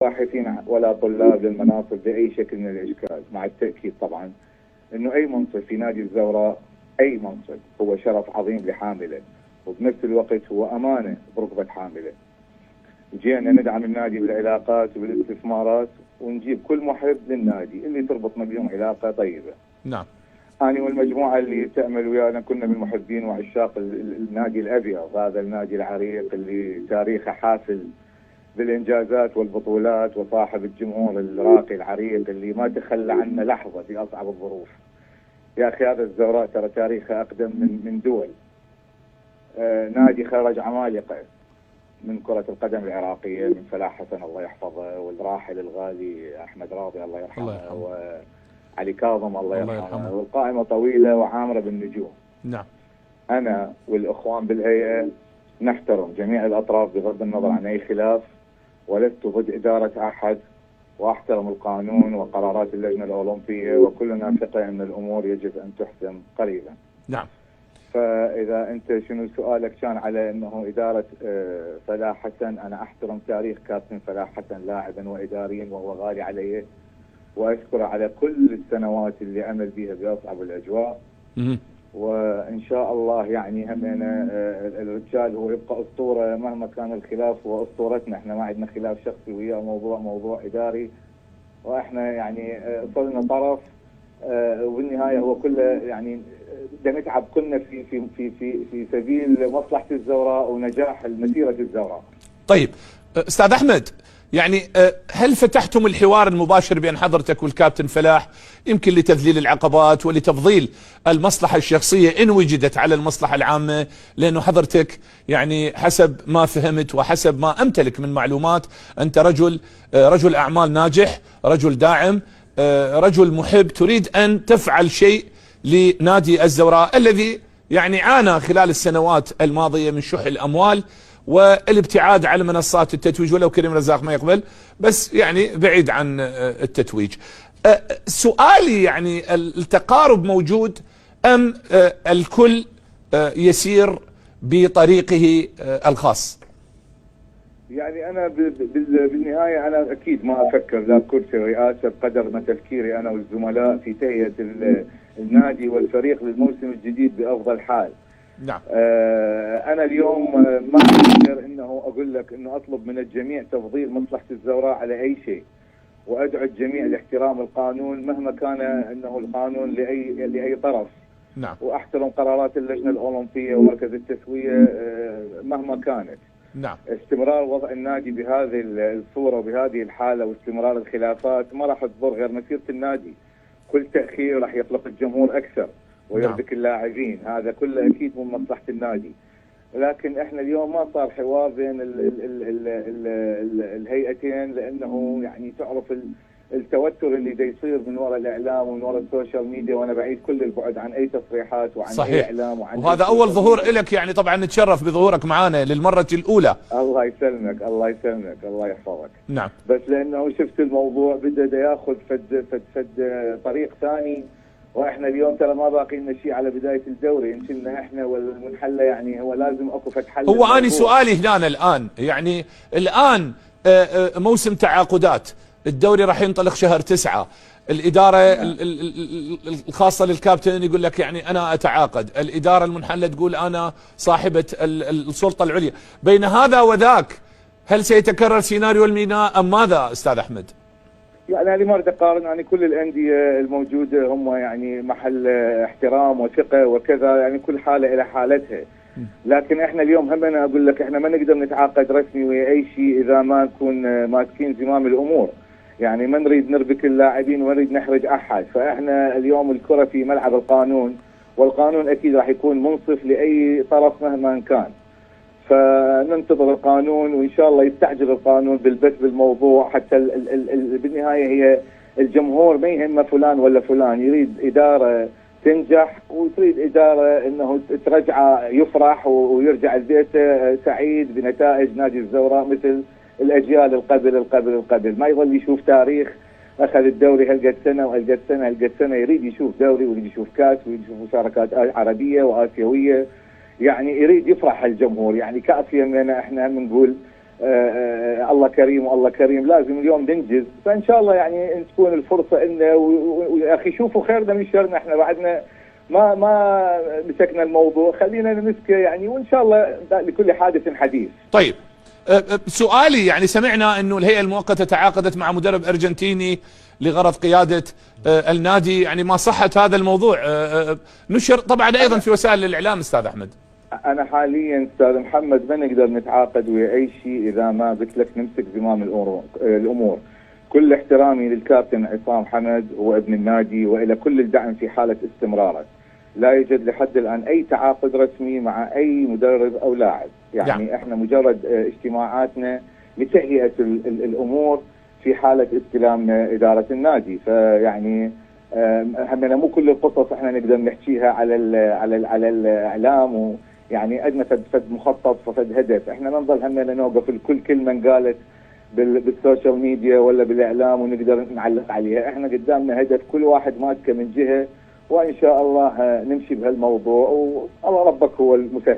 باحثين ولا طلاب للمناصب بأي شكل من الإشكال، مع التأكيد طبعا أنه أي منصب في نادي الزوراء، أي منصب هو شرف عظيم لحامله، وبنفس الوقت هو أمانة بركبة حامله. جينا ندعم النادي بالعلاقات وبالاستثمارات، ونجيب كل محب للنادي اللي تربطنا بهم علاقة طيبة. نعم. أنا والمجموعة اللي تعمل ويانا كنا من محبين وعشاق النادي الأبيض، هذا النادي العريق اللي تاريخه حافل بالإنجازات والبطولات، وصاحب الجمهور الراقي العريق اللي ما تخلى عنه لحظة في أصعب الظروف. يا أخي هذا الزوراء ترى تاريخه أقدم من دول. نادي خرج عمالقة من كرة القدم العراقية، من فلاح حسن الله يحفظه، والراحل الغالي أحمد راضي الله يرحمه، وعلي كاظم الله يرحمه، والقائمة طويلة وعامرة بالنجوم. نعم. أنا والإخوان بالهيئة نحترم جميع الأطراف بغض النظر عن أي خلاف، ولست ضد إدارة أحد، وأحترم القانون وقرارات اللجنة الأولمبية، وكلنا ثقة أن الأمور يجب أن تحسم قريبا. نعم. فإذا أنت شنو سؤالك كان على أنه إدارة فلاح حسن، أنا أحترم تاريخ كابتن فلاح حسن لاعبا وإداريا، وهو غالي علي، وأشكره على كل السنوات اللي عمل بها بأصعب الأجواء. وإن شاء الله يعني همنا الرجال هو يبقى أسطورة مهما كان الخلاف، هو أسطورتنا، احنا ما عندنا خلاف شخصي وياه، موضوع إداري، وإحنا يعني صرنا طرف، وبالنهاية هو كله يعني نتعب كلنا في سبيل مصلحة الزوراء ونجاح مسيرة الزوراء. طيب أستاذ أحمد، يعني هل فتحتم الحوار المباشر بين حضرتك والكابتن فلاح، يمكن لتذليل العقبات ولتفضيل المصلحة الشخصية إن وجدت على المصلحة العامة؟ لأنه حضرتك يعني حسب ما فهمت وحسب ما أمتلك من معلومات أنت رجل أعمال ناجح، رجل داعم، رجل محب، تريد أن تفعل شيء لنادي الزوراء الذي يعني عانى خلال السنوات الماضية من شح الأموال والابتعاد عن منصات التتويج، ولو كريم رزاق ما يقبل، بس يعني بعيد عن التتويج. سؤالي يعني التقارب موجود أم الكل يسير بطريقه الخاص؟ يعني أنا بالنهاية أنا أكيد ما أفكر لا كرسي رئاسة بقدر ما تفكيري أنا والزملاء في تهيئة النادي والفريق للموسم الجديد بأفضل حال. نعم. أنا اليوم ما أقدر إنه أقول لك إنه أطلب من الجميع تفضيل مصلحة الزوراء على أي شيء، وأدعو الجميع لاحترام القانون مهما كان إنه القانون لأي طرف. نعم. وأحترم قرارات اللجنة الأولمبية ومركز التسوية مهما كانت. نعم. استمرار وضع النادي بهذه الصورة وبهذه الحالة واستمرار الخلافات ما راح تضر غير مسيرة النادي. كل تأخير راح يقلق الجمهور أكثر ويربك اللاعبين، هذا كله أكيد من مصلحة النادي. لكن احنا اليوم ما صار حوار بين الهيئتين، لأنه يعني تعرف التوتر اللي دا يصير من وراء الإعلام ومن وراء السوشيال ميديا، وأنا بعيد كل البعد عن أي تصريحات وعن صحيح. أي إعلام وهذا أول ظهور لك، يعني طبعا نتشرف بظهورك معنا للمرة الأولى. الله يسلمك الله يسلمك الله يحفظك. نعم. بس لأنه شفت الموضوع بدأ ياخذ فد طريق ثاني، واحنا اليوم ترى ما باقي لنا شيء على بدايه الدوري، يمكن احنا والمنحله يعني هو لازم اكو فتح حل. هو اني سؤالي هنا الان، يعني الان موسم تعاقدات، الدوري راح ينطلق شهر 9، الاداره الخاصه للكابتن يقول لك يعني انا اتعاقد، الاداره المنحله تقول انا صاحبه السلطه العليا، بين هذا وذاك هل سيتكرر سيناريو الميناء ام ماذا استاذ احمد؟ يعني أنا ما أريد أقارن، يعني كل الأندية الموجودة هم يعني محل احترام وثقة وكذا، يعني كل حالة إلى حالتها. لكن إحنا اليوم همنا أقول لك إحنا ما نقدر نتعاقد رسمي ويا أي شيء إذا ما نكون ماسكين زمام الأمور. يعني ما نريد نربك اللاعبين وما نريد نحرج أحد، فإحنا اليوم الكرة في ملعب القانون، والقانون أكيد راح يكون منصف لأي طرف مهما كان. فننتظر القانون، وإن شاء الله يستعجل القانون بالبث بالموضوع، حتى بالنهاية هي الجمهور ما يهمه فلان ولا فلان، يريد إدارة تنجح وتريد إدارة إنه ترجعه يفرح ويرجع لبيته سعيد بنتائج نادي الزوراء مثل الأجيال القبل، ما يظل يشوف تاريخ أخذ الدوري هلقد سنة وهلقد سنة هلقد سنة، يريد يشوف دوري ويريد يشوف كاس ويريد يشوف مشاركات عربية وآسيوية، يعني يريد يفرح الجمهور. يعني كافيه من احنا هم نقول الله كريم والله كريم، لازم اليوم ننجز. فان شاء الله يعني تكون الفرصه لنا، ويا اخي شوفوا خيرنا من شرنا، احنا بعدنا ما مسكنا الموضوع، خلينا نمسكه يعني، وان شاء الله لكل حادث حديث. طيب سؤالي، يعني سمعنا انه الهيئة المؤقتة تعاقدت مع مدرب ارجنتيني لغرض قيادة النادي، يعني ما صحة هذا الموضوع؟ نشر طبعا ايضا في وسائل الاعلام استاذ احمد. انا حاليا استاذ محمد ما نقدر نتعاقد ويا اي شيء اذا ما قلت لك نمسك زمام الامور. كل احترامي للكابتن عصام حمد وابن النادي والى كل الدعم في حاله استمراره. لا يوجد لحد الان اي تعاقد رسمي مع اي مدرب او لاعب، يعني احنا مجرد اجتماعاتنا لتهيئه الامور في حاله استلام اداره النادي. فيعني همنا مو كل القصص احنا نقدر نحكيها على الاعلام، ويعني عندنا فد مخطط وفد هدف، احنا ما نضل همنا نوقف الكل كلمه انقالت بالسوشيال ميديا ولا بالاعلام ونقدر نعلق عليها. احنا قدامنا هدف، كل واحد ماسكه من جهه، وان شاء الله نمشي بهالموضوع، والله ربك هو المسهل.